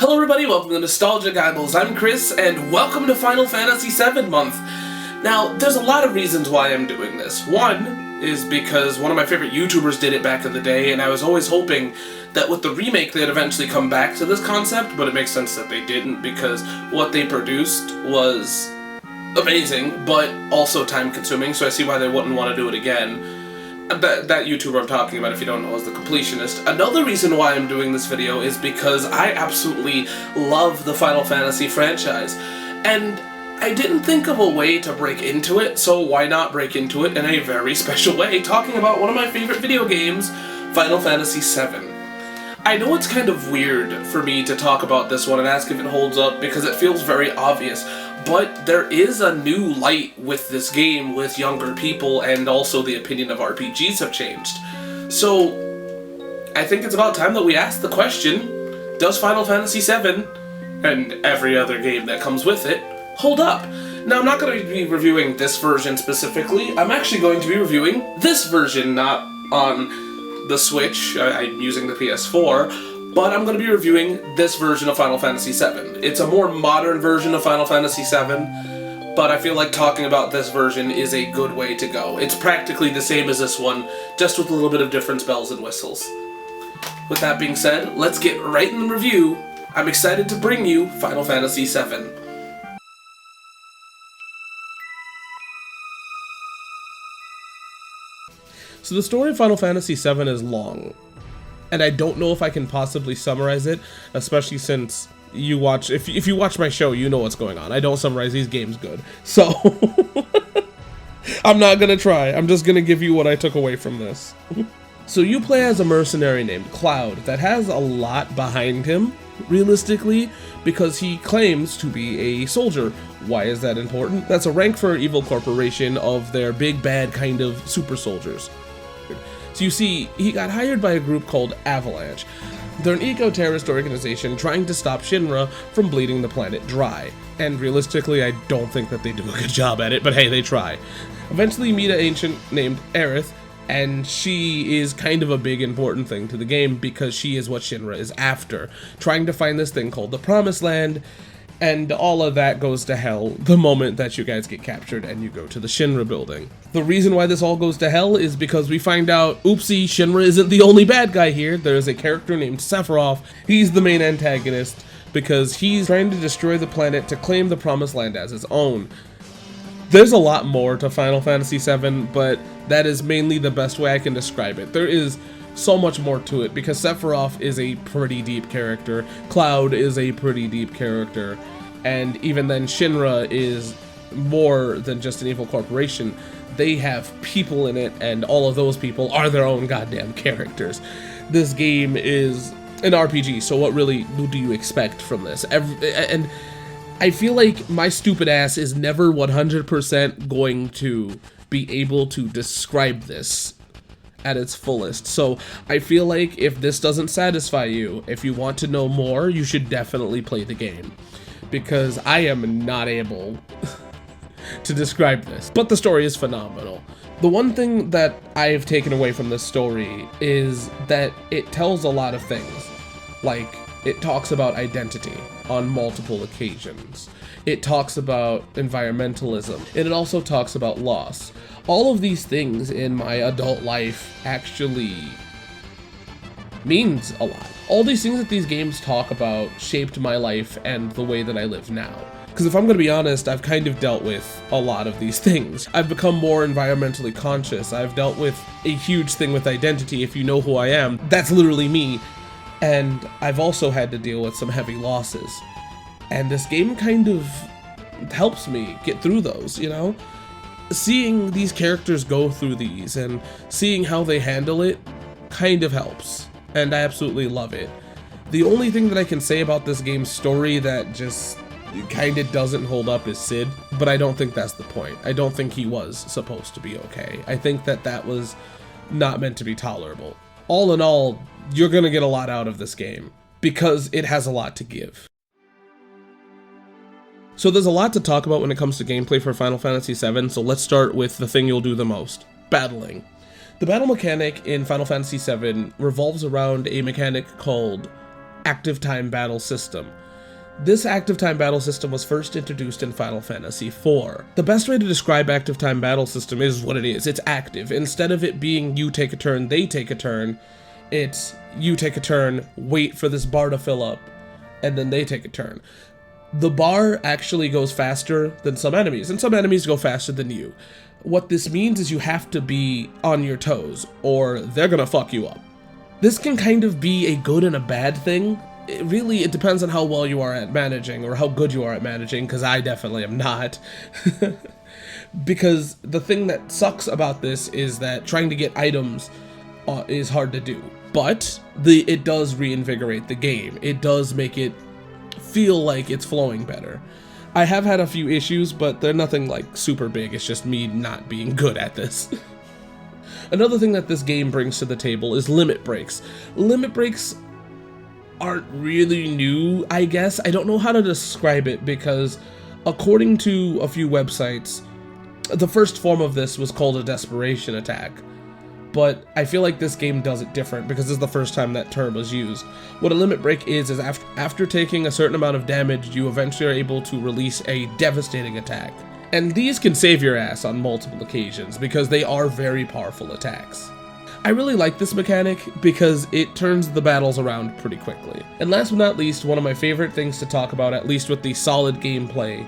Hello everybody, welcome to Nostalgic Eyeballs. I'm Chris, and welcome to Final Fantasy VII month. Now, there's a lot of reasons why I'm doing this. One is because one of my favorite YouTubers did it back in the day, and I was always hoping that with the remake they'd eventually come back to this concept, but it makes sense that they didn't because what they produced was amazing, but also time-consuming, so I see why they wouldn't want to do it again. That YouTuber I'm talking about, if you don't know, is the Completionist. Another reason why I'm doing this video is because I absolutely love the Final Fantasy franchise, and I didn't think of a way to break into it, so why not break into it in a very special way, talking about one of my favorite video games, Final Fantasy VII. I know it's kind of weird for me to talk about this one and ask if it holds up because it feels very obvious, but there is a new light with this game with younger people, and also the opinion of RPGs have changed. So I think it's about time that we ask the question, does Final Fantasy VII, and every other game that comes with it, hold up? Now, I'm not going to be reviewing this version specifically. I'm actually going to be reviewing this version, not on the Switch. I'm using the PS4. But I'm going to be reviewing this version of Final Fantasy VII. It's a more modern version of Final Fantasy VII, but I feel like talking about this version is a good way to go. It's practically the same as this one, just with a little bit of different bells and whistles. With that being said, let's get right in the review. I'm excited to bring you Final Fantasy VII. So the story of Final Fantasy VII is long, and I don't know if I can possibly summarize it, especially since you watch, if you watch my show, you know what's going on. I don't summarize these games good, so I'm not gonna try. I'm just gonna give you what I took away from this. So you play as a mercenary named Cloud that has a lot behind him, realistically, because he claims to be a soldier. Why is that important? That's a rank for an evil corporation of their big bad kind of super soldiers. So you see, he got hired by a group called Avalanche. They're an eco-terrorist organization trying to stop Shinra from bleeding the planet dry. And realistically, I don't think that they do a good job at it, but hey, they try. Eventually you meet an ancient named Aerith, and she is kind of a big important thing to the game because she is what Shinra is after, trying to find this thing called the Promised Land, and all of that goes to hell the moment that you guys get captured and you go to the Shinra building. The reason why this all goes to hell is because we find out, oopsie, Shinra isn't the only bad guy here. There's a character named Sephiroth. He's the main antagonist because he's trying to destroy the planet to claim the Promised Land as his own. There's a lot more to Final Fantasy VII, but that is mainly the best way I can describe it. There is so much more to it because Sephiroth is a pretty deep character, Cloud is a pretty deep character, and even then Shinra is more than just an evil corporation. They have people in it, and all of those people are their own goddamn characters. This game is an RPG, so what really do you expect from this? And I feel like my stupid ass is never 100% going to be able to describe this at its fullest. So I feel like if this doesn't satisfy you, if you want to know more, you should definitely play the game, because I am not able to describe this. But the story is phenomenal. The one thing that I've taken away from this story is that it tells a lot of things. Like, it talks about identity on multiple occasions. It talks about environmentalism, and it also talks about loss. All of these things in my adult life actually means a lot. All these things that these games talk about shaped my life and the way that I live now. Because if I'm going to be honest, I've kind of dealt with a lot of these things. I've become more environmentally conscious. I've dealt with a huge thing with identity. If you know who I am, that's literally me. And I've also had to deal with some heavy losses. And this game kind of helps me get through those, you know? Seeing these characters go through these and seeing how they handle it kind of helps. And I absolutely love it. The only thing that I can say about this game's story that just kind of doesn't hold up is Sid, but I don't think that's the point. I don't think he was supposed to be okay. I think that that was not meant to be tolerable. All in all, you're gonna get a lot out of this game because it has a lot to give. So there's a lot to talk about when it comes to gameplay for Final Fantasy VII, so let's start with the thing you'll do the most, battling. The battle mechanic in Final Fantasy VII revolves around a mechanic called active time battle system. This active time battle system was first introduced in Final Fantasy IV. The best way to describe active time battle system is what it is. It's active. Instead of it being you take a turn, they take a turn, it's you take a turn, wait for this bar to fill up, and then they take a turn. The bar actually goes faster than some enemies, and some enemies go faster than you. What this means is you have to be on your toes, or they're gonna fuck you up. This can kind of be a good and a bad thing. It depends on how well you are at managing, or how good you are at managing, because I definitely am not. Because the thing that sucks about this is that trying to get items is hard to do. But it does reinvigorate the game. It does make it feel like it's flowing better. I have had a few issues, but they're nothing like super big. It's just me not being good at this. Another thing that this game brings to the table is limit breaks. Limit breaks aren't really new, I guess. I don't know how to describe it because according to a few websites, the first form of this was called a desperation attack. But I feel like this game does it different because this is the first time that term was used. What a limit break is after taking a certain amount of damage, you eventually are able to release a devastating attack. And these can save your ass on multiple occasions because they are very powerful attacks. I really like this mechanic because it turns the battles around pretty quickly. And last but not least, one of my favorite things to talk about, at least with the solid gameplay,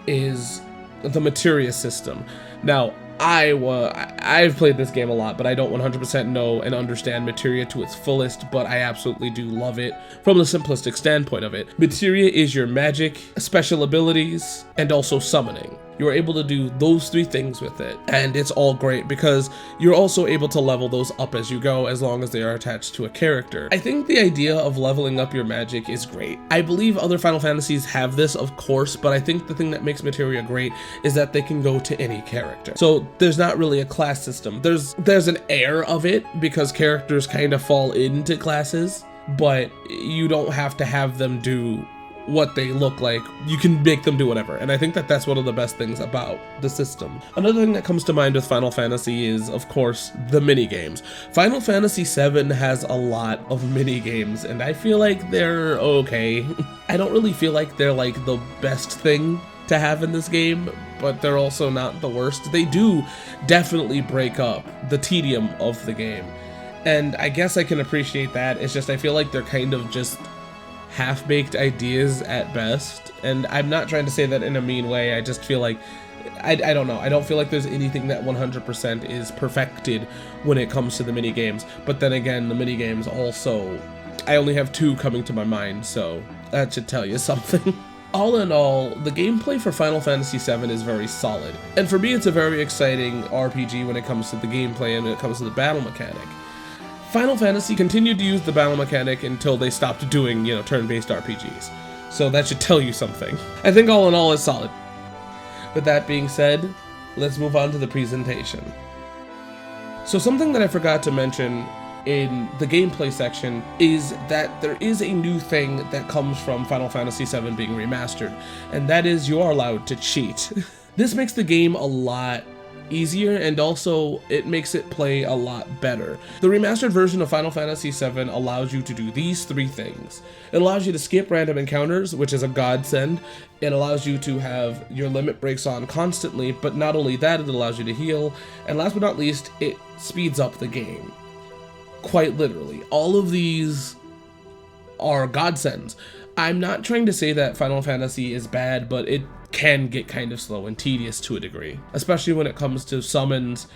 is the materia system. Now, I've played this game a lot, but I don't 100% know and understand materia to its fullest, but I absolutely do love it from the simplistic standpoint of it. Materia is your magic, special abilities, and also summoning. You're able to do those three things with it, and it's all great because you're also able to level those up as you go as long as they are attached to a character. I think the idea of leveling up your magic is great. I believe other Final Fantasies have this, of course, but I think the thing that makes materia great is that they can go to any character. So there's not really a class system. There's an air of it because characters kind of fall into classes, but you don't have to have them do what they look like. You can make them do whatever, and I think that that's one of the best things about the system. Another thing that comes to mind with Final Fantasy is, of course, the mini-games. Final Fantasy VII has a lot of mini-games, and I feel like they're okay. I don't really feel like they're like the best thing to have in this game, but they're also not the worst. They do definitely break up the tedium of the game, and I guess I can appreciate that. It's just I feel like they're kind of just half-baked ideas at best, and I'm not trying to say that in a mean way. I just feel like I don't know. I don't feel like there's anything that 100% is perfected when it comes to the mini games. But then again, the mini games also, I only have two coming to my mind, so that should tell you something. All in all, the gameplay for Final Fantasy VII is very solid, and for me it's a very exciting RPG when it comes to the gameplay and when it comes to the battle mechanic. Final Fantasy continued to use the battle mechanic until they stopped doing, turn-based RPGs. So that should tell you something. I think all in all it's solid. With that being said, let's move on to the presentation. So something that I forgot to mention in the gameplay section is that there is a new thing that comes from Final Fantasy VII being remastered, and that is you are allowed to cheat. This makes the game a lot easier, and also it makes it play a lot better. The remastered version of Final Fantasy VII allows you to do these three things. It allows you to skip random encounters, which is a godsend. It allows you to have your limit breaks on constantly, but not only that, it allows you to heal, and last but not least, it speeds up the game. Quite literally. All of these are godsends. I'm not trying to say that Final Fantasy is bad, but it can get kind of slow and tedious to a degree, especially when it comes to summons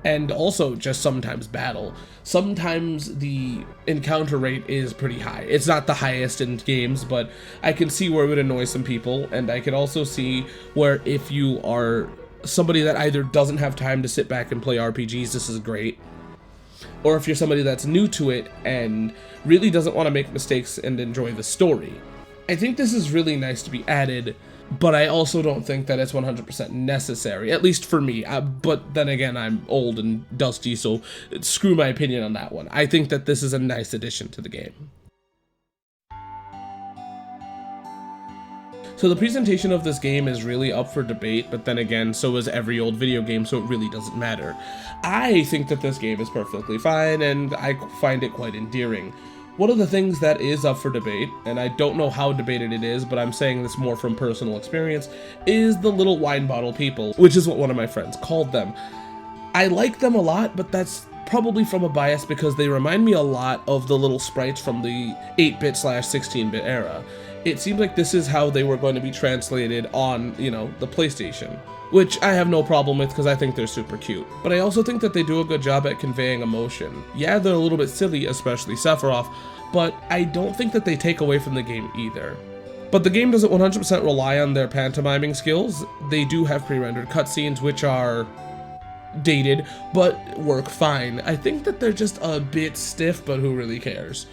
and also just sometimes battle. Sometimes the encounter rate is pretty high. It's not the highest in games, but I can see where it would annoy some people, and I can also see where if you are somebody that either doesn't have time to sit back and play RPGs, this is great. Or if you're somebody that's new to it and really doesn't want to make mistakes and enjoy the story. I think this is really nice to be added, but I also don't think that it's 100% necessary, at least for me. But then again, I'm old and dusty, so screw my opinion on that one. I think that this is a nice addition to the game. So the presentation of this game is really up for debate, but then again, so is every old video game, so it really doesn't matter. I think that this game is perfectly fine, and I find it quite endearing. One of the things that is up for debate, and I don't know how debated it is, but I'm saying this more from personal experience, is the little wine bottle people, which is what one of my friends called them. I like them a lot, but that's probably from a bias because they remind me a lot of the little sprites from the 8-bit / 16-bit era. It seems like this is how they were going to be translated on, the PlayStation, which I have no problem with because I think they're super cute. But I also think that they do a good job at conveying emotion. Yeah, they're a little bit silly, especially Sephiroth, but I don't think that they take away from the game either. But the game doesn't 100% rely on their pantomiming skills. They do have pre-rendered cutscenes, which are dated, but work fine. I think that they're just a bit stiff, but who really cares?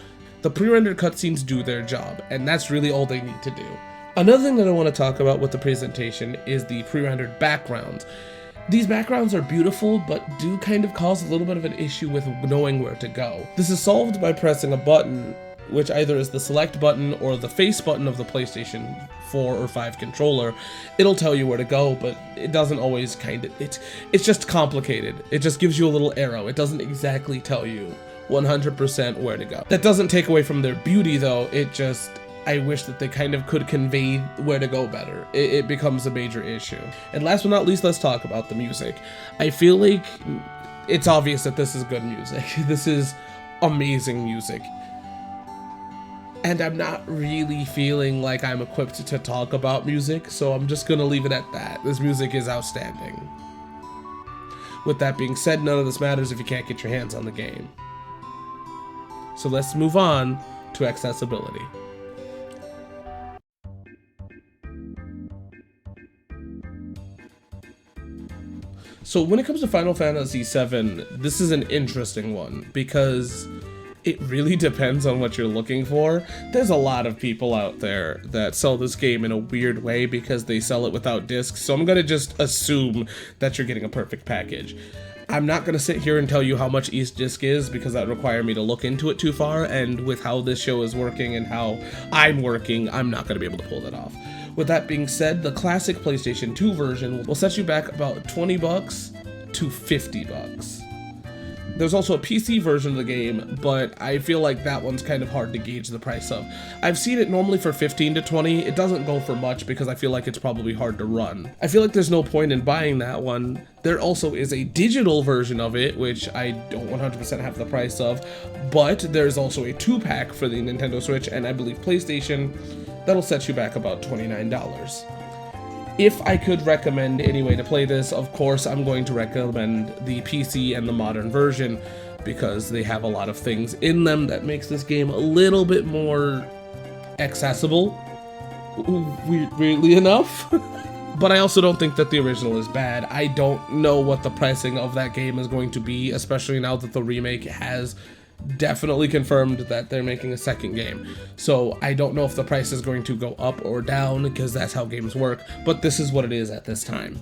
The pre-rendered cutscenes do their job, and that's really all they need to do. Another thing that I want to talk about with the presentation is the pre-rendered backgrounds. These backgrounds are beautiful, but do kind of cause a little bit of an issue with knowing where to go. This is solved by pressing a button, which either is the select button or the face button of the PlayStation 4 or 5 controller. It'll tell you where to go, but it doesn't always it's just complicated. It just gives you a little arrow. It doesn't exactly tell you 100% where to go. That doesn't take away from their beauty though, I wish that they kind of could convey where to go better. It becomes a major issue. And last but not least, let's talk about the music. I feel like it's obvious that this is good music. This is amazing music. And I'm not really feeling like I'm equipped to talk about music, so I'm just gonna leave it at that. This music is outstanding. With that being said, none of this matters if you can't get your hands on the game. So let's move on to accessibility. So when it comes to Final Fantasy VII, this is an interesting one because it really depends on what you're looking for. There's a lot of people out there that sell this game in a weird way because they sell it without discs, so I'm gonna just assume that you're getting a perfect package. I'm not gonna sit here and tell you how much each disc is because that would require me to look into it too far, and with how this show is working and how I'm working, I'm not gonna be able to pull that off. With that being said, the classic PlayStation 2 version will set you back about $20 to $50. There's also a PC version of the game, but I feel like that one's kind of hard to gauge the price of. I've seen it normally for 15 to 20. It doesn't go for much because I feel like it's probably hard to run. I feel like there's no point in buying that one. There also is a digital version of it, which I don't 100% have the price of, but there's also a 2-pack for the Nintendo Switch and I believe PlayStation that'll set you back about $29. If I could recommend any way to play this, of course, I'm going to recommend the PC and the modern version because they have a lot of things in them that makes this game a little bit more accessible, weirdly enough. But I also don't think that the original is bad. I don't know what the pricing of that game is going to be, especially now that the remake has definitely confirmed that they're making a second game. So I don't know if the price is going to go up or down because that's how games work, but this is what it is at this time.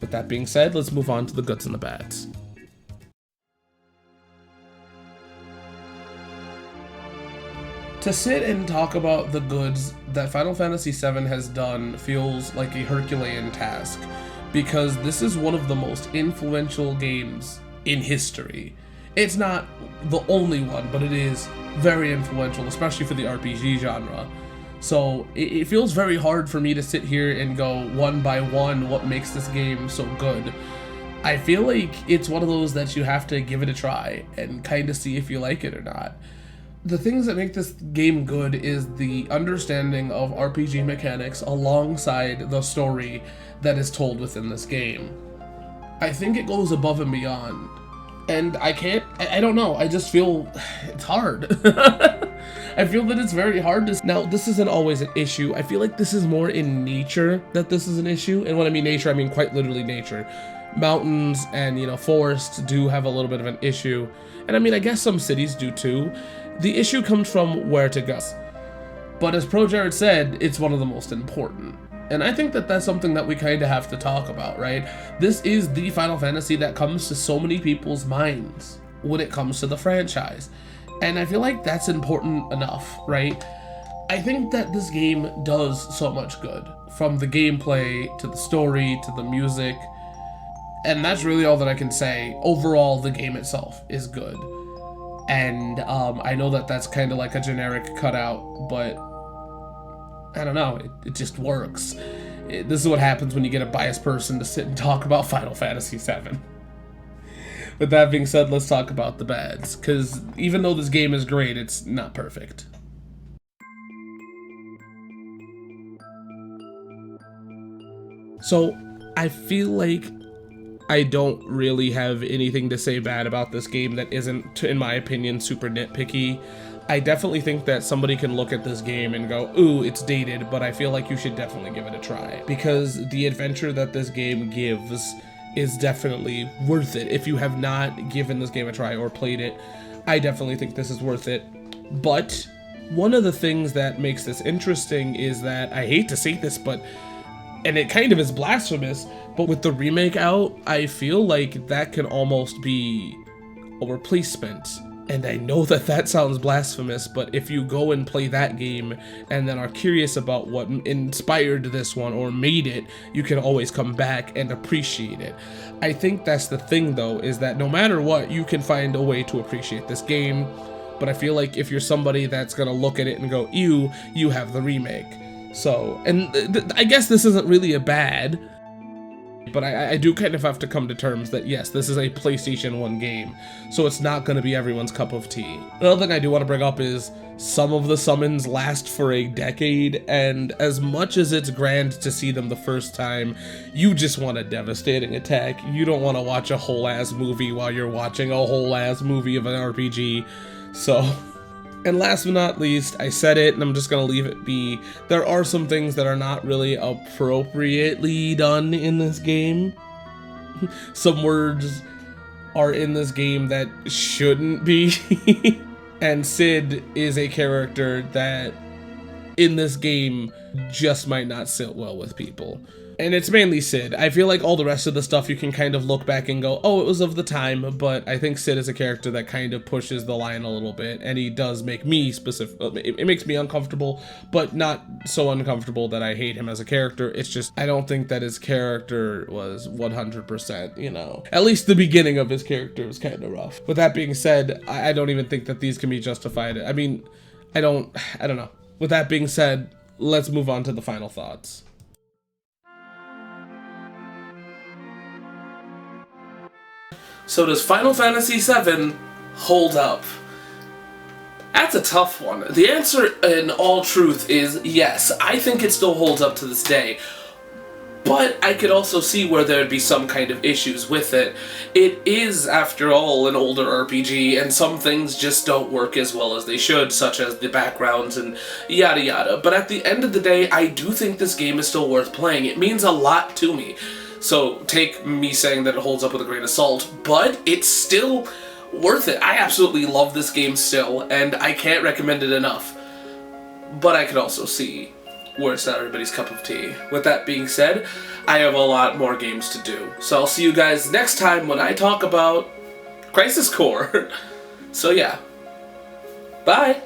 With that being said, let's move on to the goods and the bads. To sit and talk about the goods that Final Fantasy VII has done feels like a Herculean task because this is one of the most influential games in history. It's not the only one, but it is very influential, especially for the RPG genre. So it feels very hard for me to sit here and go one by one what makes this game so good. I feel like it's one of those that you have to give it a try and kind of see if you like it or not. The things that make this game good is the understanding of RPG mechanics alongside the story that is told within this game. I think it goes above and beyond. And I don't know, I just feel it's hard. I feel that it's very hard to... Now, this isn't always an issue. I feel like this is more in nature that this is an issue. And when I mean nature, I mean quite literally nature. Mountains and, forests do have a little bit of an issue. And I mean, I guess some cities do too. The issue comes from where to go. But as Pro Jared said, it's one of the most important. And I think that that's something that we kind of have to talk about, right? This is the Final Fantasy that comes to so many people's minds when it comes to the franchise. And I feel like that's important enough, right? I think that this game does so much good. From the gameplay, to the story, to the music. And that's really all that I can say. Overall, the game itself is good. And I know that that's kind of like a generic cutout, but I don't know, it just works. This is what happens when you get a biased person to sit and talk about Final Fantasy VII. With that being said, let's talk about the bads, because even though this game is great, it's not perfect. So, I feel like I don't really have anything to say bad about this game that isn't, in my opinion, super nitpicky. I definitely think that somebody can look at this game and go, ooh, it's dated, but I feel like you should definitely give it a try. Because the adventure that this game gives is definitely worth it. If you have not given this game a try or played it, I definitely think this is worth it. But one of the things that makes this interesting is that, I hate to say this, but, and it kind of is blasphemous, but with the remake out, I feel like that can almost be a replacement. And I know that that sounds blasphemous, but if you go and play that game and then are curious about what inspired this one or made it, you can always come back and appreciate it. I think that's the thing though, is that no matter what, you can find a way to appreciate this game. But I feel like if you're somebody that's gonna look at it and go, ew, you have the remake. So, and I guess this isn't really a bad, but I do kind of have to come to terms that, yes, this is a PlayStation 1 game, so it's not going to be everyone's cup of tea. Another thing I do want to bring up is some of the summons last for a decade, and as much as it's grand to see them the first time, you just want a devastating attack. You don't want to watch a whole-ass movie while you're watching a whole-ass movie of an RPG, so... And last but not least, I said it and I'm just gonna leave it be, there are some things that are not really appropriately done in this game. Some words are in this game that shouldn't be. And Cid is a character that in this game just might not sit well with people. And it's mainly Cid. I feel like all the rest of the stuff you can kind of look back and go, oh, it was of the time, but I think Cid is a character that kind of pushes the line a little bit, and he does make me it makes me uncomfortable, but not so uncomfortable that I hate him as a character. It's just, I don't think that his character was 100%, you know. At least the beginning of his character was kind of rough. With that being said, I don't even think that these can be justified. I mean, I don't know. With that being said, let's move on to the final thoughts. So does Final Fantasy VII hold up? That's a tough one. The answer in all truth is yes. I think it still holds up to this day. But I could also see where there'd be some kind of issues with it. It is, after all, an older RPG, and some things just don't work as well as they should, such as the backgrounds and yada yada. But at the end of the day, I do think this game is still worth playing. It means a lot to me. So take me saying that it holds up with a grain of salt, but it's still worth it. I absolutely love this game still, and I can't recommend it enough. But I could also see where it's not everybody's cup of tea. With that being said, I have a lot more games to do. So I'll see you guys next time when I talk about Crisis Core. So yeah, bye!